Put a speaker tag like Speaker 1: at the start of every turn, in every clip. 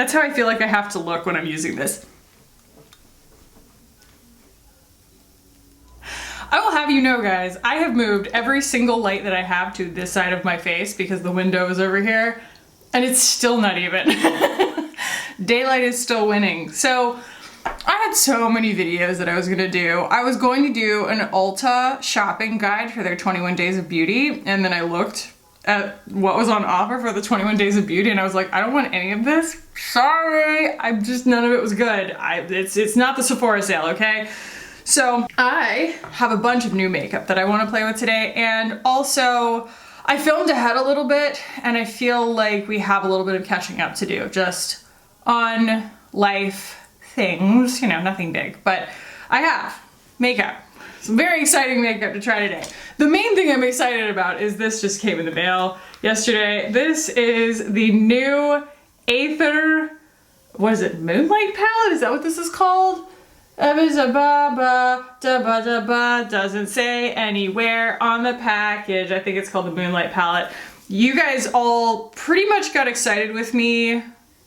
Speaker 1: That's how I feel like I have to look when I'm using this. I will have you know, guys, I have moved every single light that I have to this side of my face because the window is over here, and it's still not even. Daylight is still winning. So I had so many videos that I was gonna do. I was going to do an Ulta shopping guide for their 21 Days of Beauty, and then I looked at what was on offer for the 21 Days of Beauty, and I was like, I don't want any of this. Sorry, none of it was good. It's not the Sephora sale, okay? So I have a bunch of new makeup that I want to play with today, and also I filmed ahead a little bit, and I feel like we have a little bit of catching up to do, just on life things, you know, nothing big, but I have makeup. Some very exciting makeup to try today. The main thing I'm excited about is this just came in the mail yesterday. This is the new ATHR, what is it, Moonlight palette? Is that what this is called? Doesn't say anywhere on the package. I think it's called the Moonlight palette. You guys all pretty much got excited with me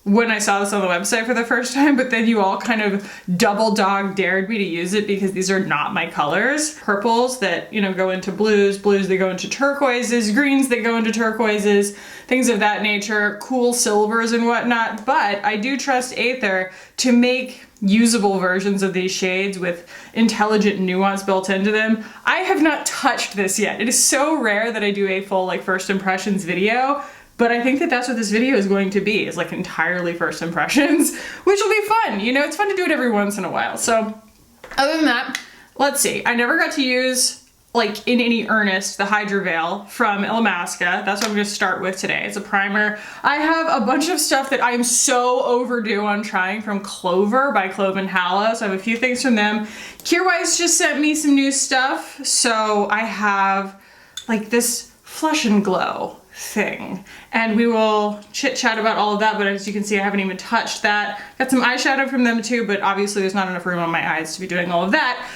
Speaker 1: when I saw this on the website for the first time, but then you all kind of double dog dared me to use it because these are not my colors. Purples that, you know, go into blues, blues that go into turquoises, greens that go into turquoises, things of that nature, cool silvers and whatnot. But I do trust ATHR to make usable versions of these shades with intelligent nuance built into them. I have not touched this yet. It is so rare that I do a full like first impressions video, but I think that that's what this video is going to be, is like entirely first impressions, which will be fun. You know, it's fun to do it every once in a while. So other than that, let's see. I never got to use, like in any earnest, the Hydra Veil from Mascara. That's what I'm gonna start with today. It's a primer. I have a bunch of stuff that I am so overdue on trying from Clover by Clove and Hallow. So I have a few things from them. Kjaer Weis just sent me some new stuff. So I have like this Flush and Glow thing, and we will chit chat about all of that, but as you can see, I haven't even touched that. Got some eyeshadow from them too, but obviously there's not enough room on my eyes to be doing all of that.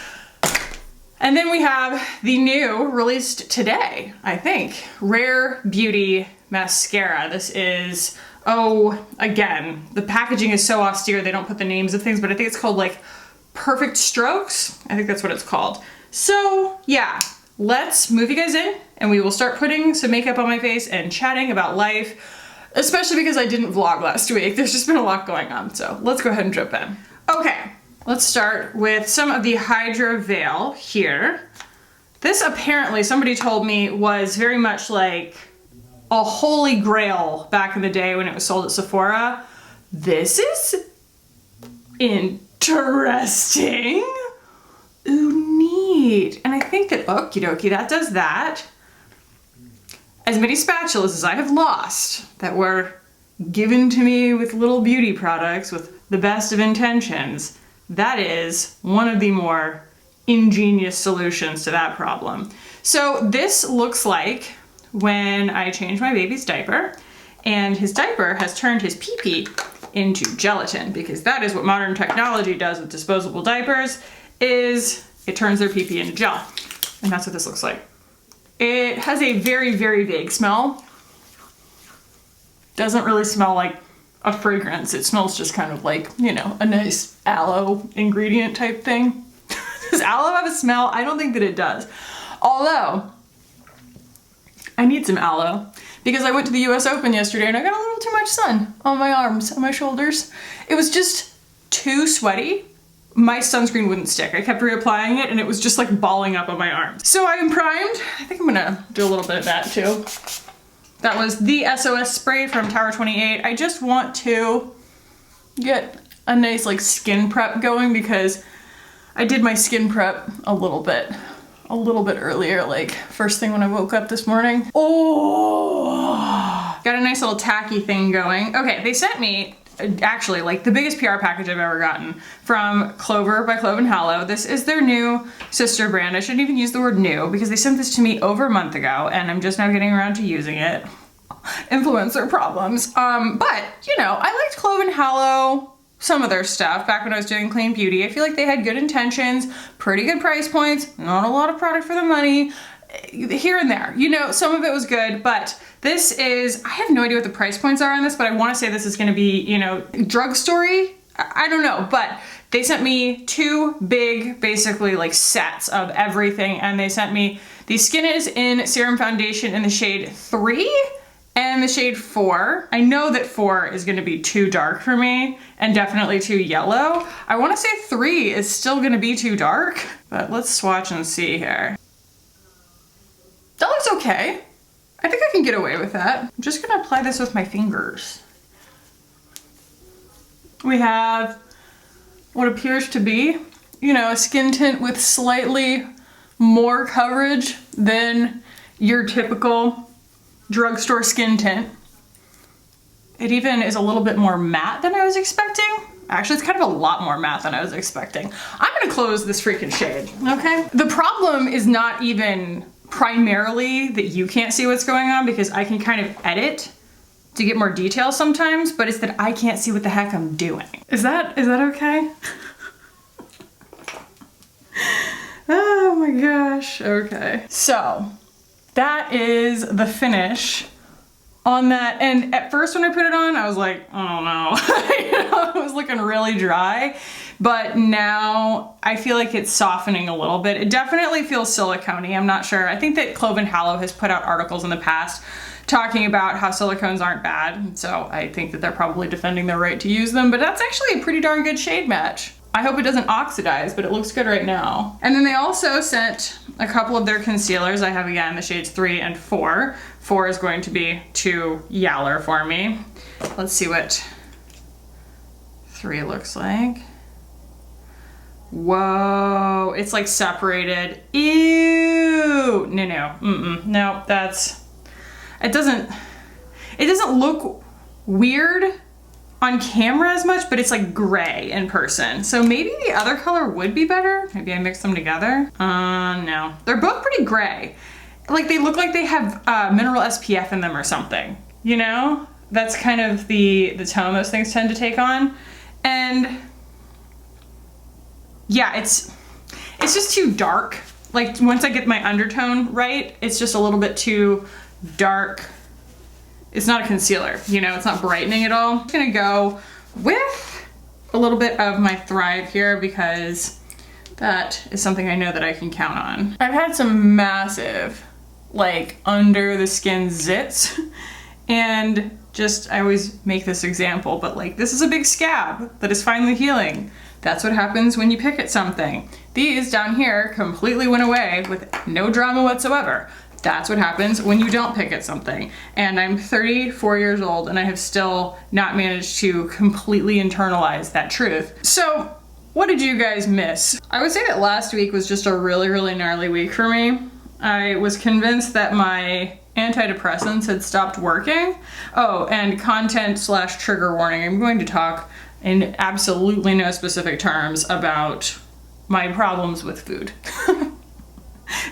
Speaker 1: And then we have the new, released today, I think, Rare Beauty Mascara. This is, oh, again, the packaging is so austere, they don't put the names of things, but I think it's called like Perfect Strokes. I think that's what it's called. So yeah, let's move you guys in and we will start putting some makeup on my face and chatting about life, especially because I didn't vlog last week. There's just been a lot going on, so let's go ahead and jump in. Okay. Let's start with some of the Hydra Veil here. This apparently, somebody told me, was very much like a holy grail back in the day when it was sold at Sephora. This is interesting. Ooh, neat. And I think that, okie dokie, that does that. As many spatulas as I have lost that were given to me with little beauty products with the best of intentions, that is one of the more ingenious solutions to that problem. So this looks like when I changed my baby's diaper and his diaper has turned his pee-pee into gelatin, because that is what modern technology does with disposable diapers, is it turns their pee-pee into gel. And that's what this looks like. It has a very, very vague smell. Doesn't really smell like a fragrance. It smells just kind of like, you know, a nice aloe ingredient type thing. Does aloe have a smell? I don't think that it does. Although, I need some aloe because I went to the US Open yesterday and I got a little too much sun on my arms, on my shoulders. It was just too sweaty. My sunscreen wouldn't stick. I kept reapplying it and it was just like balling up on my arms. So I am primed. I think I'm gonna do a little bit of that too. That was the SOS spray from Tower 28. I just want to get a nice like skin prep going because I did my skin prep a little bit earlier, like first thing when I woke up this morning. Oh, got a nice little tacky thing going. Okay, they sent me actually like the biggest PR package I've ever gotten from Clover by Clove and Hallow. This is their new sister brand. I shouldn't even use the word new because they sent this to me over a month ago and I'm just now getting around to using it. Influencer problems. But you know, I liked Clove and Hallow, some of their stuff back when I was doing clean beauty. I feel like they had good intentions, pretty good price points, not a lot of product for the money. here and there. You know, some of it was good, but this is, I have no idea what the price points are on this, but I want to say this is going to be, you know, drugstore-y. I don't know, but they sent me 2 big, basically like sets of everything, and they sent me the Skin Is In Serum Foundation in the shade 3 and the shade 4. I know that 4 is gonna be too dark for me and definitely too yellow. I wanna say 3 is still gonna be too dark, but let's swatch and see here. That looks okay. I think I can get away with that. I'm just gonna apply this with my fingers. We have what appears to be, you know, a skin tint with slightly more coverage than your typical drugstore skin tint. It even is a little bit more matte than I was expecting. Actually, it's kind of a lot more matte than I was expecting. I'm gonna close this freaking shade, okay? The problem is not even primarily that you can't see what's going on, because I can kind of edit to get more detail sometimes, but it's that I can't see what the heck I'm doing. Is that okay? Oh my gosh, okay. So that is the finish on that. And at first when I put it on, I was like, oh no, you know, it was looking really dry. But now I feel like it's softening a little bit. It definitely feels silicone-y, I'm not sure. I think that Clove and Hallow has put out articles in the past talking about how silicones aren't bad. So I think that they're probably defending their right to use them, but that's actually a pretty darn good shade match. I hope it doesn't oxidize, but it looks good right now. And then they also sent a couple of their concealers. I have, again, the shades 3 and 4. 4 is going to be too yaller for me. Let's see what 3 looks like. Whoa, it's like separated. Ew, no, that's, it doesn't look weird on camera as much, but it's like gray in person. So maybe the other color would be better. Maybe I mix them together. No, they're both pretty gray. Like they look like they have mineral SPF in them or something, you know? That's kind of the tone those things tend to take on. And yeah, it's just too dark. Like once I get my undertone right, it's just a little bit too dark. It's not a concealer, you know, it's not brightening at all. I'm gonna go with a little bit of my Thrive here because that is something I know that I can count on. I've had some massive, like under the skin zits, and just, I always make this example, but like this is a big scab that is finally healing. That's what happens when you pick at something. These down here completely went away with no drama whatsoever. That's what happens when you don't pick at something. And I'm 34 years old and I have still not managed to completely internalize that truth. So what did you guys miss? I would say that last week was just a really, really gnarly week for me. I was convinced that my antidepressants had stopped working. Oh, and content/trigger warning. I'm going to talk in absolutely no specific terms about my problems with food.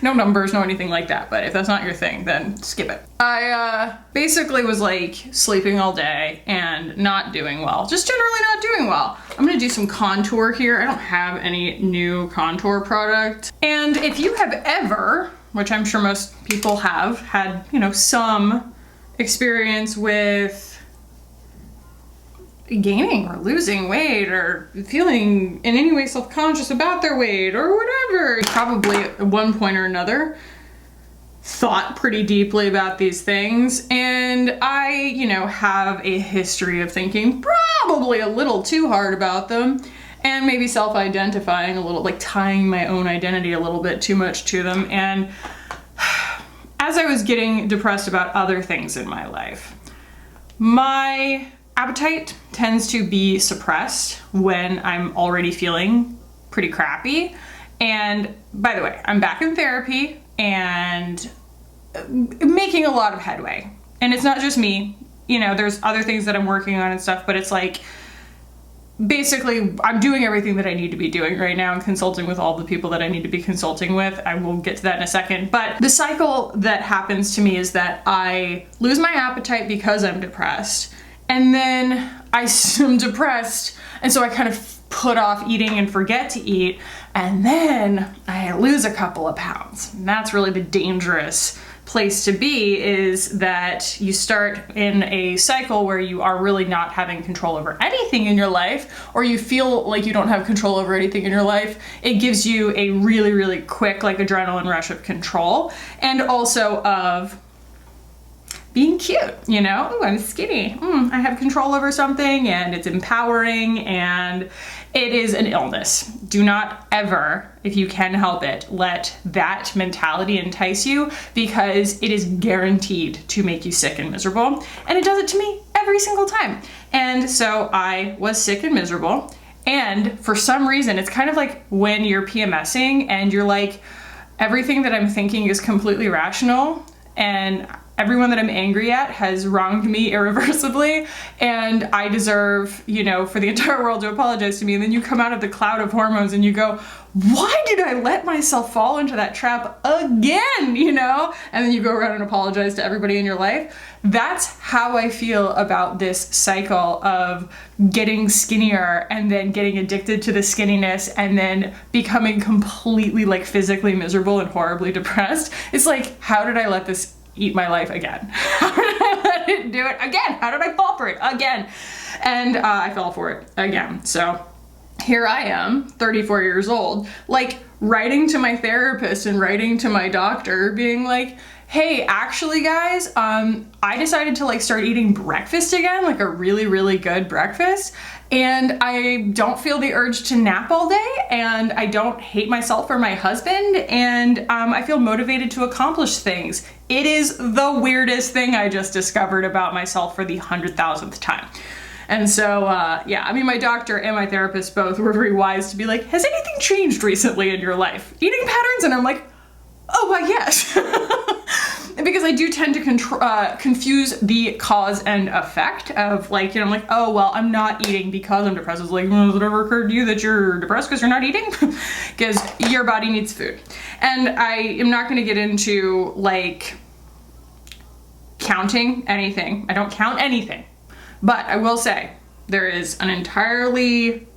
Speaker 1: No numbers, no anything like that, but if that's not your thing, then skip it. I basically was like sleeping all day and not doing well. Just generally not doing well. I'm gonna do some contour here. I don't have any new contour product. And if you have ever, which I'm sure most people have, had, you know, some experience with gaining or losing weight or feeling in any way self-conscious about their weight or whatever, probably at one point or another thought pretty deeply about these things. And I, you know, have a history of thinking probably a little too hard about them and maybe self-identifying a little, like tying my own identity a little bit too much to them. And as I was getting depressed about other things in my life, my appetite tends to be suppressed when I'm already feeling pretty crappy. And by the way, I'm back in therapy and making a lot of headway. And it's not just me, you know, there's other things that I'm working on and stuff, but it's like, basically I'm doing everything that I need to be doing right now and consulting with all the people that I need to be consulting with. I will get to that in a second. But the cycle that happens to me is that I lose my appetite because I'm depressed. And then I'm depressed, and so I kind of put off eating and forget to eat, and then I lose a couple of pounds. And that's really the dangerous place to be, is that you start in a cycle where you are really not having control over anything in your life, or you feel like you don't have control over anything in your life. It gives you a really, really quick like adrenaline rush of control, and also of being cute, you know? Ooh, I'm skinny. I have control over something, and it's empowering, and it is an illness. Do not ever, if you can help it, let that mentality entice you, because it is guaranteed to make you sick and miserable. And it does it to me every single time. And so I was sick and miserable. And for some reason, it's kind of like when you're PMSing and you're like, everything that I'm thinking is completely rational, and everyone that I'm angry at has wronged me irreversibly, and I deserve, you know, for the entire world to apologize to me. And then you come out of the cloud of hormones and you go, why did I let myself fall into that trap again, you know? And then you go around and apologize to everybody in your life. That's how I feel about this cycle of getting skinnier and then getting addicted to the skinniness and then becoming completely like physically miserable and horribly depressed. It's like, how did I let this eat my life again? How did I let it do it again? How did I fall for it again? And I fell for it again. So here I am, 34 years old, like writing to my therapist and writing to my doctor being like, hey, actually guys, I decided to like start eating breakfast again, like a really, really good breakfast. And I don't feel the urge to nap all day, and I don't hate myself or my husband, and I feel motivated to accomplish things. It is the weirdest thing I just discovered about myself for the 100,000th time. And so, yeah, I mean, my doctor and my therapist both were very wise to be like, has anything changed recently in your life? Eating patterns? And I'm like, oh, why yes. Because I do tend to confuse the cause and effect of like, you know, I'm like, oh, well, I'm not eating because I'm depressed. It's like, has it ever occurred to you that you're depressed because you're not eating? Because your body needs food. And I am not going to get into like counting anything. I don't count anything. But I will say there is an entirely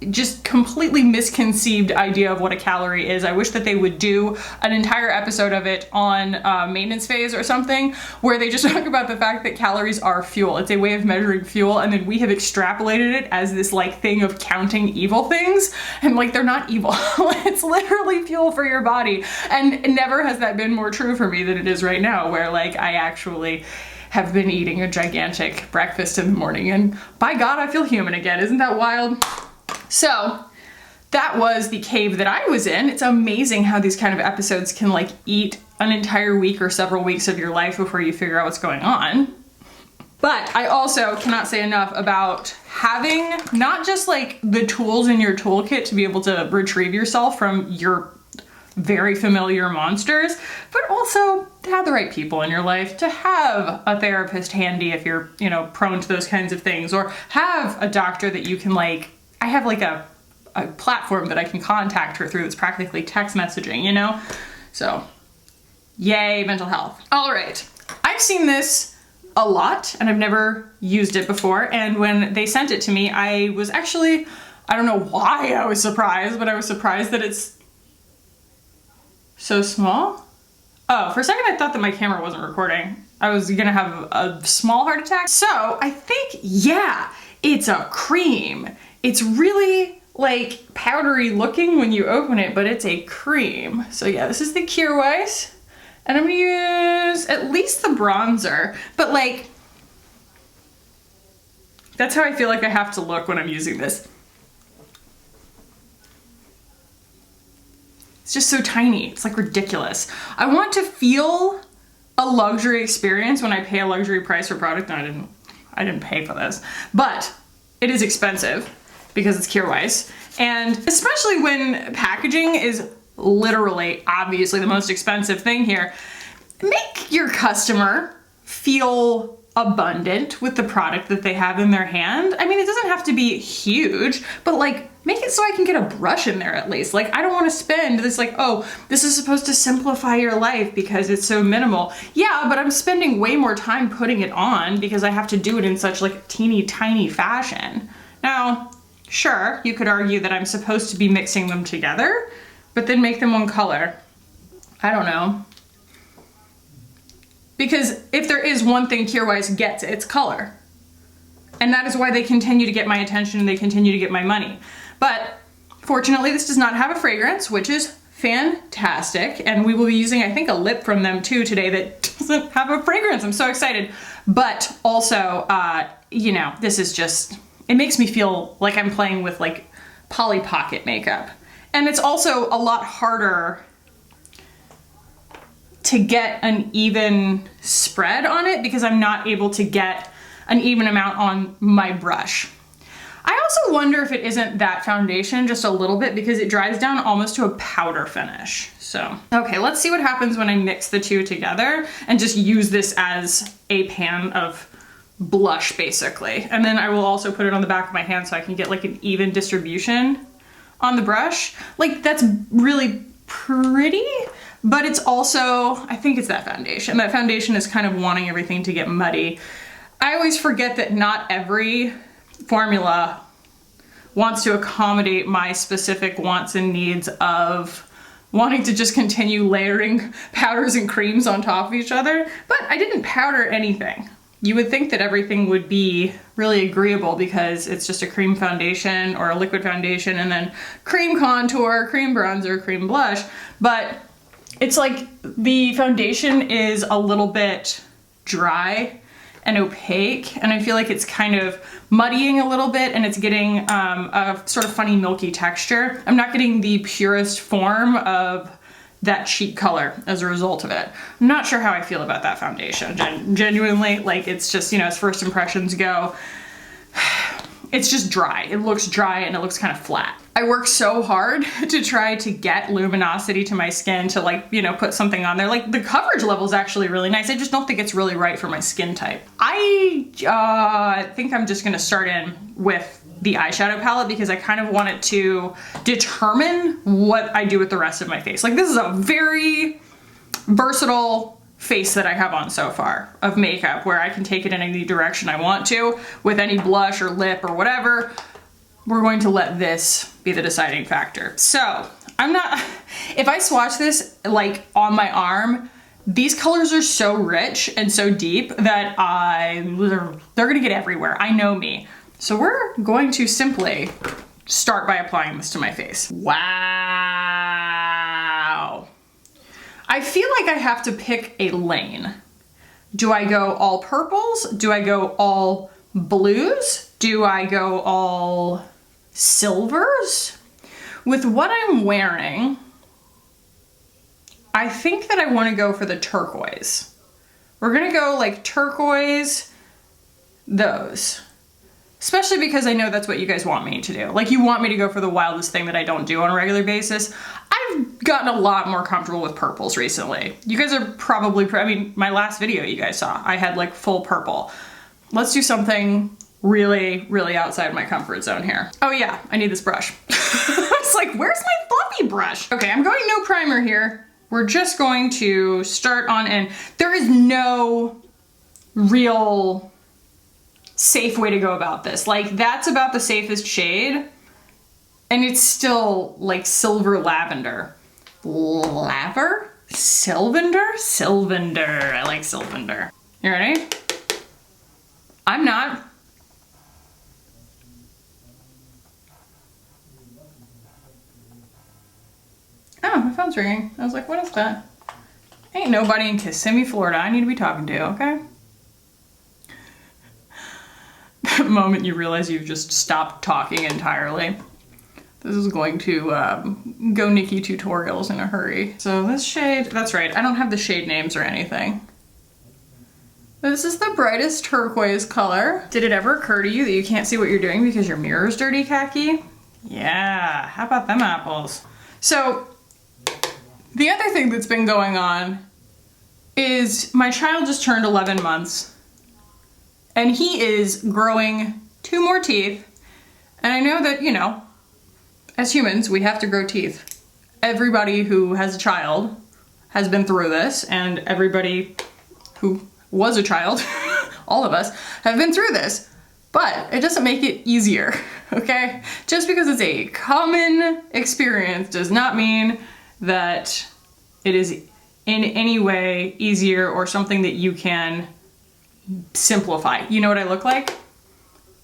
Speaker 1: just completely misconceived idea of what a calorie is. I wish that they would do an entire episode of it on maintenance phase or something, where they just talk about the fact that calories are fuel. It's a way of measuring fuel, and then we have extrapolated it as this like thing of counting evil things, and like they're not evil. It's literally fuel for your body, and never has that been more true for me than it is right now, where like I actually have been eating a gigantic breakfast in the morning, and by God, I feel human again. Isn't that wild? So that was the cave that I was in. It's amazing how these kind of episodes can like eat an entire week or several weeks of your life before you figure out what's going on. But I also cannot say enough about having not just like the tools in your toolkit to be able to retrieve yourself from your very familiar monsters, but also to have the right people in your life, to have a therapist handy if you're, you know, prone to those kinds of things, or have a doctor that you can like, I have like a platform that I can contact her through that's practically text messaging, you know? So, yay, mental health. All right, I've seen this a lot and I've never used it before. And when they sent it to me, I was actually, I don't know why I was surprised, but I was surprised that it's so small. Oh, for a second I thought that my camera wasn't recording. I was gonna have a small heart attack. So I think, yeah, it's a cream. It's really like powdery looking when you open it, but it's a cream. So yeah, this is the Kjaer Weis, and I'm gonna use at least the bronzer, but like, that's how I feel like I have to look when I'm using this. It's just so tiny, it's like ridiculous. I want to feel a luxury experience when I pay a luxury price for product. No, I didn't pay for this, but it is expensive because it's Kjaer Weis. And especially when packaging is literally, obviously the most expensive thing here, make your customer feel abundant with the product that they have in their hand. I mean, it doesn't have to be huge, but like, make it so I can get a brush in there at least. Like, I don't want to spend this like, oh, this is supposed to simplify your life because it's so minimal. Yeah, but I'm spending way more time putting it on because I have to do it in such like teeny tiny fashion. Now, Sure, you could argue that I'm supposed to be mixing them together, but then make them one color. I don't know. Because if there is one thing Kjaer Weis gets, it's color. And that is why they continue to get my attention and they continue to get my money. But fortunately, this does not have a fragrance, which is fantastic. And we will be using, I think, a lip from them too today that doesn't have a fragrance. I'm so excited. But also, you know, this is just, it makes me feel like I'm playing with like Polly Pocket makeup. And it's also a lot harder to get an even spread on it because I'm not able to get an even amount on my brush. I also wonder if it isn't that foundation just a little bit because it dries down almost to a powder finish. So, okay, let's see what happens when I mix the two together and just use this as a pan of blush basically. And then I will also put it on the back of my hand so I can get like an even distribution on the brush. Like that's really pretty, but it's also, I think it's that foundation. That foundation is kind of wanting everything to get muddy. I always forget that not every formula wants to accommodate my specific wants and needs of wanting to just continue layering powders and creams on top of each other, but I didn't powder anything. You would think that everything would be really agreeable because it's just a cream foundation or a liquid foundation and then cream contour, cream bronzer, cream blush, but it's like the foundation is a little bit dry and opaque, and I feel like it's kind of muddying a little bit and it's getting a sort of funny milky texture. I'm not getting the purest form of that cheek color as a result of it. I'm not sure how I feel about that foundation. Genuinely, like it's just, you know, as first impressions go, it's just dry. It looks dry and it looks kind of flat. I work so hard to try to get luminosity to my skin to like, you know, put something on there. Like the coverage level is actually really nice. I just don't think it's really right for my skin type. I think I'm just gonna start in with the eyeshadow palette because I kind of want it to determine what I do with the rest of my face. Like this is a very versatile face that I have on so far of makeup where I can take it in any direction I want to with any blush or lip or whatever. We're going to let this be the deciding factor. So I'm not, if I swatch this like on my arm, these colors are so rich and so deep that they're gonna get everywhere. I know me. So we're going to simply start by applying this to my face. Wow. I feel like I have to pick a lane. Do I go all purples? Do I go all blues? Do I go all silvers? With what I'm wearing, I think that I want to go for the turquoise. We're gonna go like turquoise, those. Especially because I know that's what you guys want me to do. Like you want me to go for the wildest thing that I don't do on a regular basis. I've gotten a lot more comfortable with purples recently. You guys are probably, I mean, my last video you guys saw, I had like full purple. Let's do something really, really outside my comfort zone here. Oh yeah, I need this brush. I was like, where's my fluffy brush? Okay, I'm going no primer here. We're just going to start on in. There is no real safe way to go about this. Like that's about the safest shade and it's still like silver lavender. Laver? Sylvander? Sylvander. I like Sylvander. You ready? I'm not. Oh, my phone's ringing. I was like, what is that? Ain't nobody in Kissimmee, Florida I need to be talking to, okay? The moment you realize you've just stopped talking entirely. This is going to go Nikki tutorials in a hurry. So this shade, that's right, I don't have the shade names or anything. This is the brightest turquoise color. Did it ever occur to you that you can't see what you're doing because your mirror's dirty, Khaki? Yeah, how about them apples? So the other thing that's been going on is my child just turned 11 months. And he is growing 2 more teeth. And I know that, you know, as humans, we have to grow teeth. Everybody who has a child has been through this, and everybody who was a child, all of us, have been through this. but it doesn't make it easier, okay? Just because it's a common experience does not mean that it is in any way easier or something that you can simplify. You know what I look like?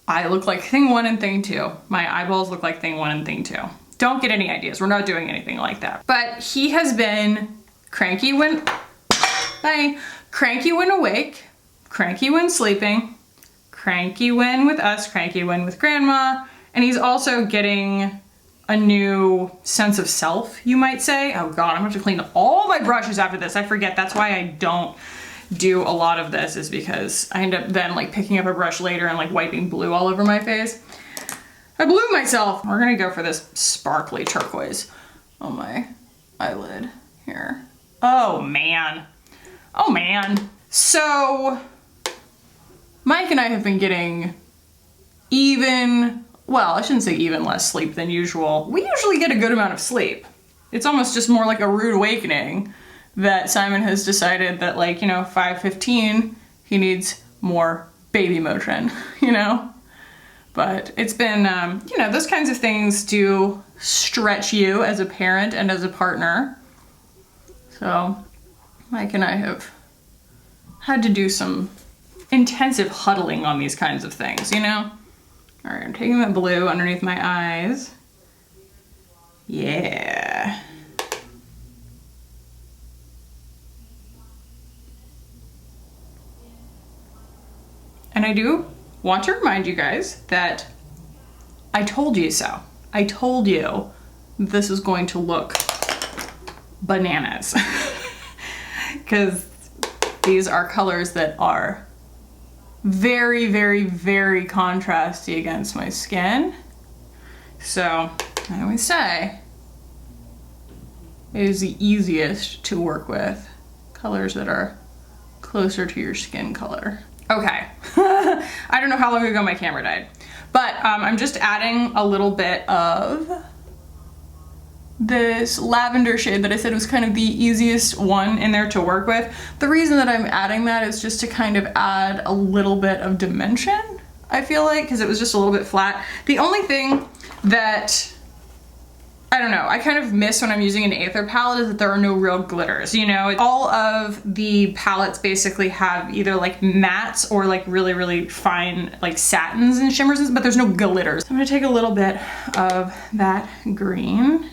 Speaker 1: I look like thing 1 and thing 2. My eyeballs look like thing 1 and thing 2. Don't get any ideas. We're not doing anything like that. But he has been cranky when, cranky when awake, cranky when sleeping, cranky when with us, cranky when with grandma, and he's also getting a new sense of self, you might say. Oh God, I'm gonna have to clean all my brushes after this. I forget, that's why I don't do a lot of this, is because I end up then like picking up a brush later and like wiping blue all over my face. I blew myself. We're gonna go for this sparkly turquoise on my eyelid here. Oh man. Oh man. So Mike and I have been getting well, I shouldn't say even less sleep than usual. We usually get a good amount of sleep. It's almost just more like a rude awakening that Simon has decided that, like, you know, 5:15, he needs more baby motion, you know? But it's been, you know, those kinds of things do stretch you as a parent and as a partner. So Mike and I have had to do some intensive huddling on these kinds of things, you know? All right, I'm taking that blue underneath my eyes. Yeah. And I do want to remind you guys that I told you so. I told you this is going to look bananas. Because these are colors that are very, very, very contrasty against my skin. So I always say it is the easiest to work with colors that are closer to your skin color. Okay, I don't know how long ago my camera died, but I'm just adding a little bit of this lavender shade that I said was kind of the easiest one in there to work with. The reason that I'm adding that is just to kind of add a little bit of dimension, I feel like, because it was just a little bit flat. The only thing that, I don't know, I kind of miss when I'm using an ATHR palette is that there are no real glitters, you know? All of the palettes basically have either like mattes or like really, really fine like satins and shimmers, but there's no glitters. I'm gonna take a little bit of that green.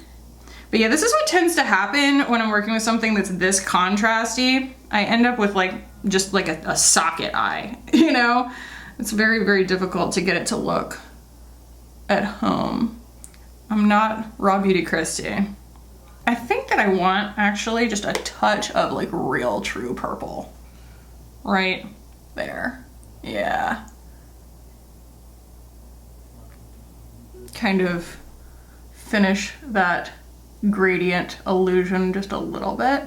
Speaker 1: But yeah, this is what tends to happen when I'm working with something that's this contrasty. I end up with like, just like a socket eye, you know? It's very, very difficult to get it to look at home. I'm not Raw Beauty Christie. I think that I want actually just a touch of like real true purple. Right there, yeah. Kind of finish that gradient illusion just a little bit.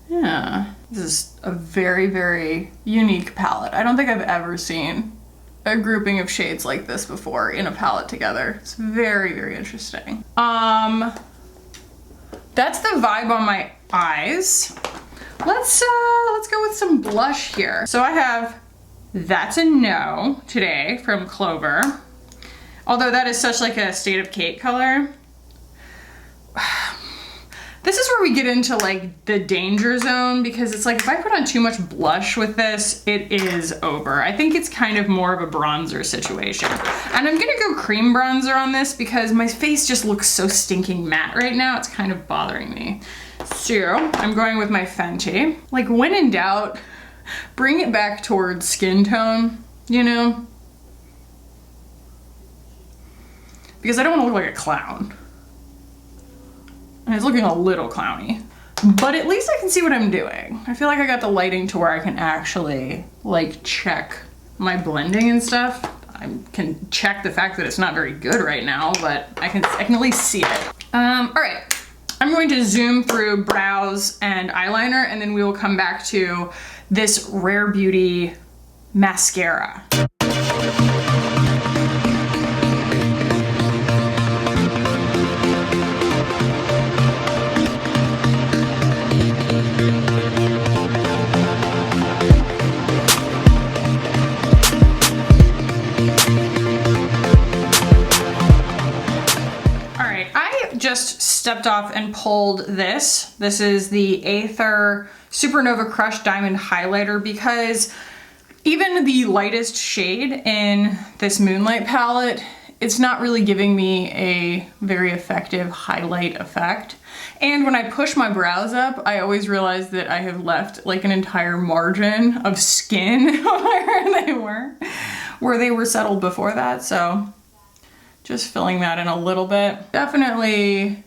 Speaker 1: Yeah, this is a very, very unique palette. I don't think I've ever seen a grouping of shades like this before in a palette together. It's very, very interesting. That's the vibe on my eyes. Let's go with some blush here. So I have That's a No today from Clover. Although that is such like a state of cake color. This is where we get into like the danger zone, because it's like if I put on too much blush with this, it is over. I think it's kind of more of a bronzer situation. And I'm gonna go cream bronzer on this because my face just looks so stinking matte right now. It's kind of bothering me. So I'm going with my Fenty. Like when in doubt, bring it back towards skin tone, you know? Because I don't want to look like a clown. And it's looking a little clowny. But at least I can see what I'm doing. I feel like I got the lighting to where I can actually like check my blending and stuff. I can check the fact that it's not very good right now, but I can at least see it. All right, I'm going to zoom through brows and eyeliner, and then we will come back to this Rare Beauty mascara. stepped off and pulled this. This is the ATHR Supernova Crush Diamond Highlighter, because even the lightest shade in this Moonlight palette, it's not really giving me a very effective highlight effect. And when I push my brows up, I always realize that I have left like an entire margin of skin where they were settled before that. So just filling that in a little bit. Definitely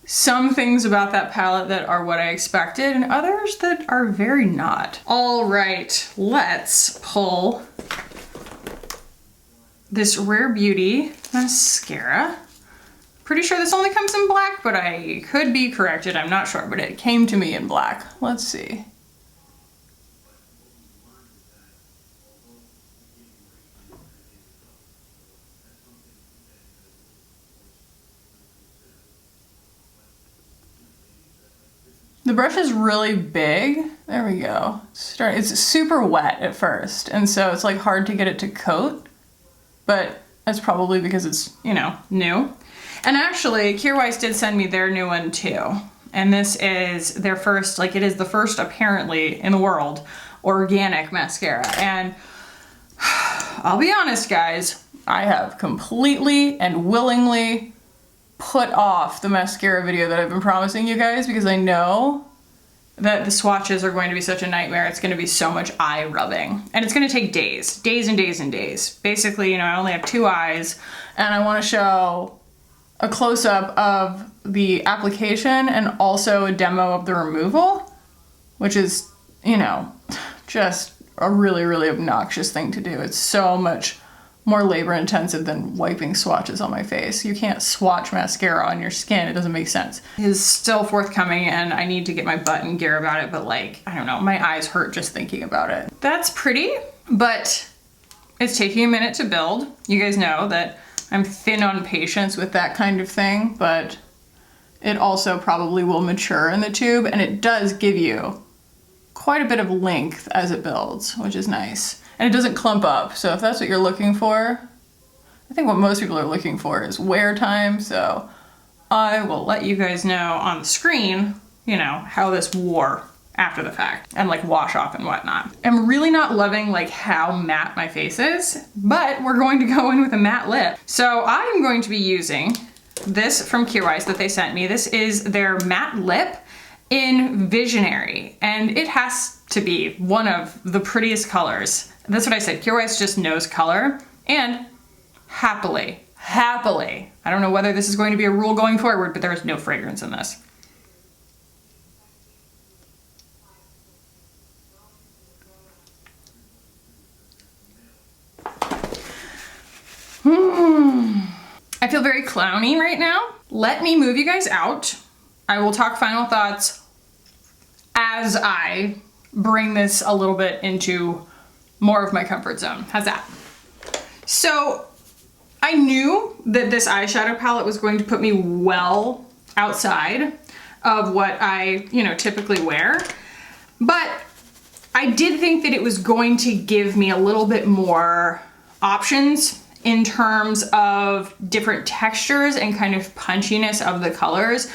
Speaker 1: some things about that palette that are what I expected, and others that are very not. All right, let's pull this Rare Beauty mascara. Pretty sure this only comes in black, but I could be corrected. I'm not sure, but it came to me in black. Let's see. The brush is really big. There we go. It's super wet at first, and so it's like hard to get it to coat, but that's probably because it's, you know, new. And actually, Kjaer Weis did send me their new one too. And this is their first, like it is the first apparently in the world, organic mascara. And I'll be honest guys, I have completely and willingly put off the mascara video that I've been promising you guys, because I know that the swatches are going to be such a nightmare. It's going to be so much eye rubbing, and it's going to take days and days and days. Basically, you know, I only have 2 eyes, and I want to show a close-up of the application and also a demo of the removal, which is, you know, just a really, really obnoxious thing to do. It's so much more labor intensive than wiping swatches on my face. You can't swatch mascara on your skin. It doesn't make sense. It is still forthcoming, and I need to get my butt in gear about it, but like, I don't know, my eyes hurt just thinking about it. That's pretty, but it's taking a minute to build. You guys know that I'm thin on patience with that kind of thing, but it also probably will mature in the tube, and it does give you quite a bit of length as it builds, which is nice. And it doesn't clump up, so if that's what you're looking for, I think what most people are looking for is wear time, so I will let you guys know on the screen, you know, how this wore after the fact, and like wash off and whatnot. I'm really not loving like how matte my face is, but we're going to go in with a matte lip. So I am going to be using this from Kjaer Weis that they sent me. This is their matte lip in Visionary, and it has to be one of the prettiest colors. That's what I said. Kjaer Weis just knows color, and happily, I don't know whether this is going to be a rule going forward, but there is no fragrance in this. I feel very clowny right now. Let me move you guys out. I will talk final thoughts as I bring this a little bit into more of my comfort zone. How's that? So I knew that this eyeshadow palette was going to put me well outside of what I, you know, typically wear, but I did think that it was going to give me a little bit more options in terms of different textures and kind of punchiness of the colors.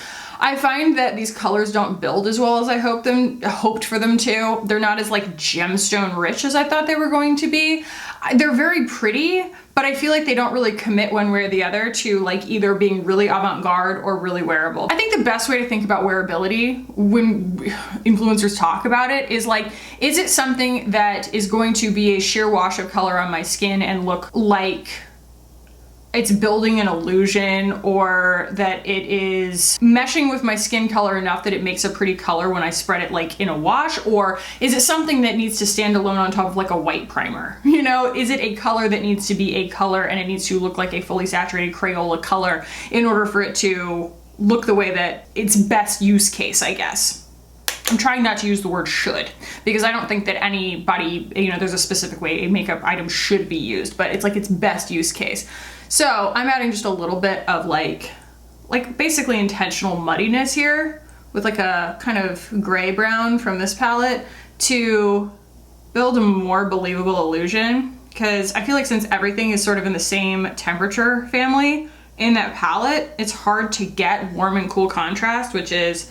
Speaker 1: I find that these colors don't build as well as I hoped for them to. They're not as like gemstone rich as I thought they were going to be. They're very pretty, but I feel like they don't really commit one way or the other to like either being really avant-garde or really wearable. I think the best way to think about wearability when influencers talk about it is like, is it something that is going to be a sheer wash of color on my skin and look like it's building an illusion, or that it is meshing with my skin color enough that it makes a pretty color when I spread it like in a wash? Or is it something that needs to stand alone on top of like a white primer? You know, is it a color that needs to be a color and it needs to look like a fully saturated Crayola color in order for it to look the way that its best use case, I guess? I'm trying not to use the word should, because I don't think that anybody, you know, there's a specific way a makeup item should be used, but it's like its best use case. So I'm adding just a little bit of like basically intentional muddiness here with like a kind of gray brown from this palette to build a more believable illusion, because I feel like since everything is sort of in the same temperature family in that palette, it's hard to get warm and cool contrast, which is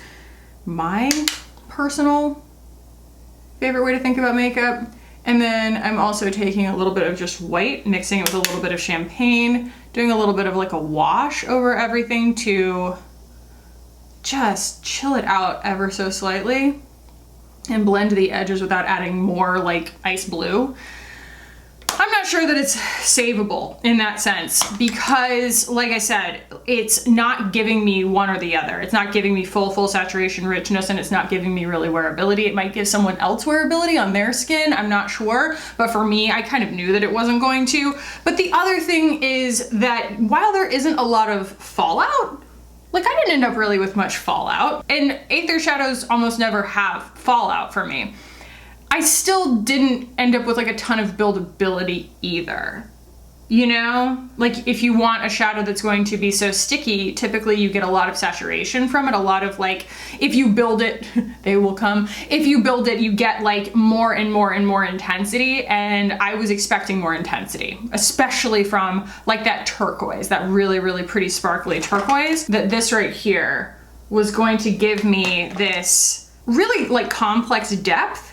Speaker 1: my personal favorite way to think about makeup. And then I'm also taking a little bit of just white, mixing it with a little bit of champagne, doing a little bit of like a wash over everything to just chill it out ever so slightly and blend the edges without adding more like ice blue. I'm not sure that it's savable in that sense because, like I said, it's not giving me one or the other. It's not giving me full saturation richness, and it's not giving me really wearability. It might give someone else wearability on their skin, I'm not sure. But for me, I kind of knew that it wasn't going to. But the other thing is that while there isn't a lot of fallout, like I didn't end up really with much fallout, and ATHR shadows almost never have fallout for me. I still didn't end up with like a ton of buildability either. You know, like if you want a shadow that's going to be so sticky, typically you get a lot of saturation from it. A lot of like, if you build it, they will come. If you build it, you get like more and more and more intensity. And I was expecting more intensity, especially from like that turquoise, that really pretty sparkly turquoise, that this right here was going to give me this really like complex depth.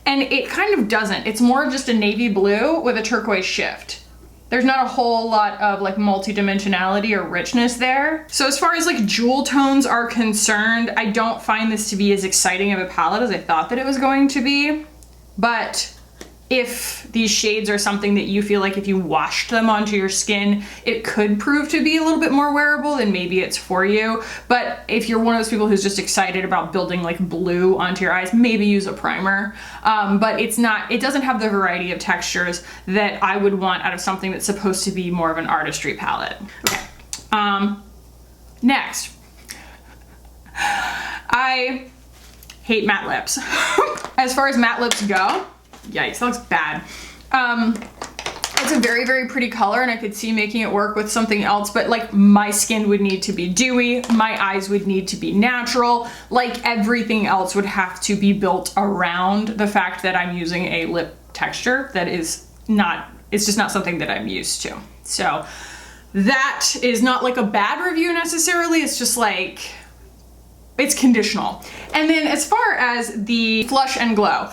Speaker 1: And it kind of doesn't. It's more just a navy blue with a turquoise shift. There's not a whole lot of like multi-dimensionality or richness there. So as far as like jewel tones are concerned, I don't find this to be as exciting of a palette as I thought that it was going to be. But if these shades are something that you feel like if you washed them onto your skin, it could prove to be a little bit more wearable, then maybe it's for you. But if you're one of those people who's just excited about building like blue onto your eyes, maybe use a primer. But it's not, it doesn't have the variety of textures that I would want out of something that's supposed to be more of an artistry palette. Okay, next. I hate matte lips. As far as matte lips go, yikes, that looks bad. It's a very pretty color, and I could see making it work with something else, but like my skin would need to be dewy, my eyes would need to be natural, like everything else would have to be built around the fact that I'm using a lip texture that is not, it's just not something that I'm used to. So that is not like a bad review necessarily, it's just like, it's conditional. And then as far as the Flush and Glow,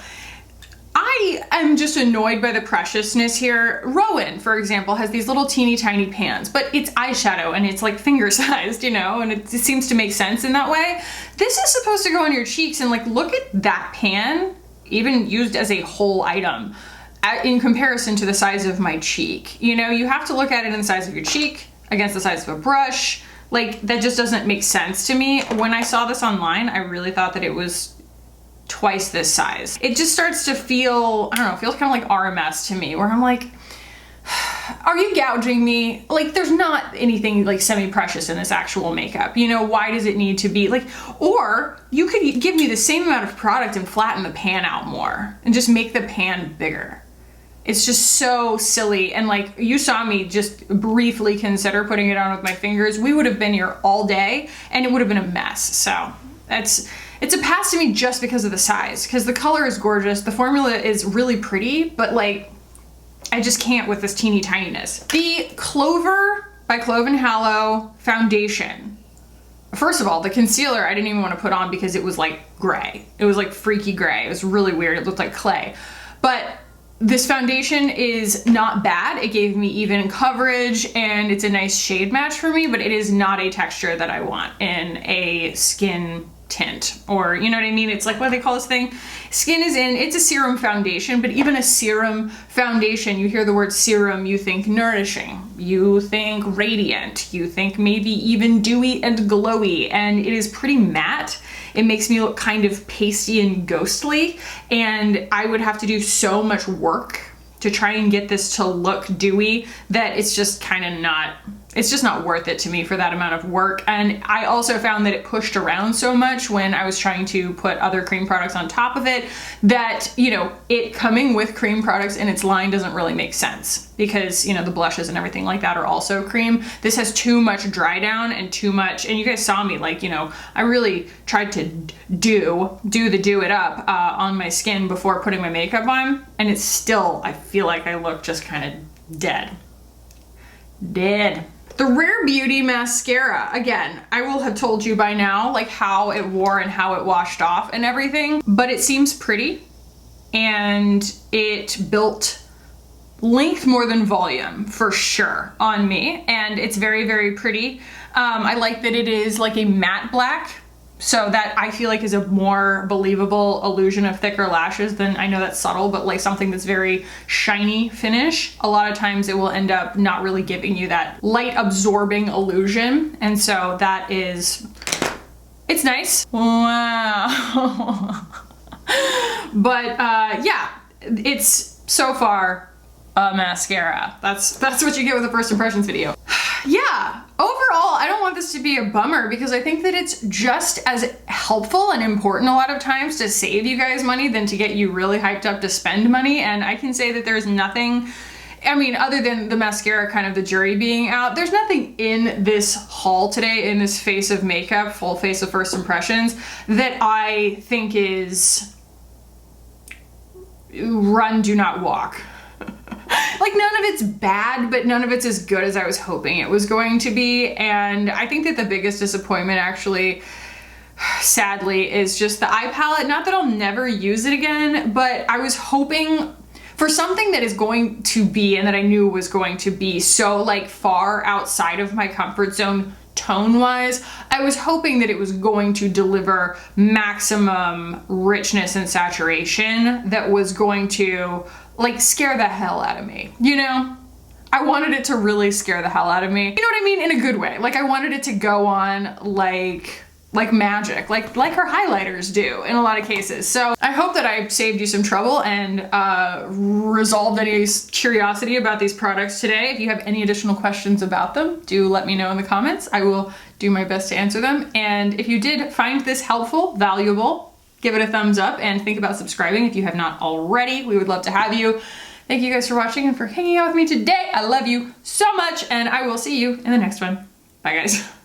Speaker 1: I am just annoyed by the preciousness here. Rowan, for example, has these little teeny tiny pans, but it's eyeshadow and it's like finger sized, you know, and it seems to make sense in that way. This is supposed to go on your cheeks, and like, look at that pan, even used as a whole item, in comparison to the size of my cheek. You know, you have to look at it in the size of your cheek against the size of a brush. Like, that just doesn't make sense to me. When I saw this online, I really thought that it was twice this size. It just starts to feel, I don't know, it feels kind of like RMS to me, where I'm like, are you gouging me? Like, there's not anything like semi-precious in this actual makeup. You know, why does it need to be like, or you could give me the same amount of product and flatten the pan out more and just make the pan bigger. It's just so silly. And like, you saw me just briefly consider putting it on with my fingers. We would have been here all day and it would have been a mess. So it's a pass to me just because of the size, because the color is gorgeous, the formula is really pretty, but like, I just can't with this teeny tininess. The Clover by Clove and Hallow foundation. First of all, the concealer I didn't even want to put on because it was like gray. It was like freaky gray. It was really weird. It looked like clay. But this foundation is not bad. It gave me even coverage and it's a nice shade match for me, but it is not a texture that I want in a skin tint, or you know what I mean? It's like, what do they call this thing? Skin is in, it's a serum foundation, but even a serum foundation, you hear the word serum, you think nourishing, you think radiant, you think maybe even dewy and glowy, and it is pretty matte. It makes me look kind of pasty and ghostly, and I would have to do so much work to try and get this to look dewy that it's just kind of not, it's just not worth it to me for that amount of work. And I also found that it pushed around so much when I was trying to put other cream products on top of it that, you know, it coming with cream products in its line doesn't really make sense, because, you know, the blushes and everything like that are also cream. This has too much dry down and too much, and you guys saw me, like, you know, I really tried to do it up on my skin before putting my makeup on, and it's still, I feel like I look just kind of dead. The Rare Beauty mascara, again, I will have told you by now like how it wore and how it washed off and everything, but it seems pretty and it built length more than volume for sure on me, and it's very, very pretty. I like that it is like a matte black, so that I feel like is a more believable illusion of thicker lashes than, I know that's subtle, but like something that's very shiny finish. A lot of times it will end up not really giving you that light absorbing illusion. And so that is, it's nice. Wow. But yeah, it's so far a mascara. That's what you get with a first impressions video. Yeah, overall, I don't want this to be a bummer because I think that it's just as helpful and important a lot of times to save you guys money than to get you really hyped up to spend money. And I can say that there's nothing, I mean, other than the mascara, kind of the jury being out, there's nothing in this haul today, in this face of makeup, full face of first impressions, that I think is run, do not walk. Like, none of it's bad, but none of it's as good as I was hoping it was going to be. And I think that the biggest disappointment, actually, sadly, is just the eye palette. Not that I'll never use it again, but I was hoping for something that is going to be, and that I knew was going to be so like far outside of my comfort zone tone-wise. I was hoping that it was going to deliver maximum richness and saturation that was going to like scare the hell out of me, you know? I wanted it to really scare the hell out of me. You know what I mean? In a good way. Like, I wanted it to go on like magic, like her highlighters do in a lot of cases. So I hope that I saved you some trouble and resolved any curiosity about these products today. If you have any additional questions about them, do let me know in the comments. I will do my best to answer them. And if you did find this helpful, valuable, give it a thumbs up and think about subscribing if you have not already. We would love to have you. Thank you guys for watching and for hanging out with me today. I love you so much, and I will see you in the next one. Bye, guys.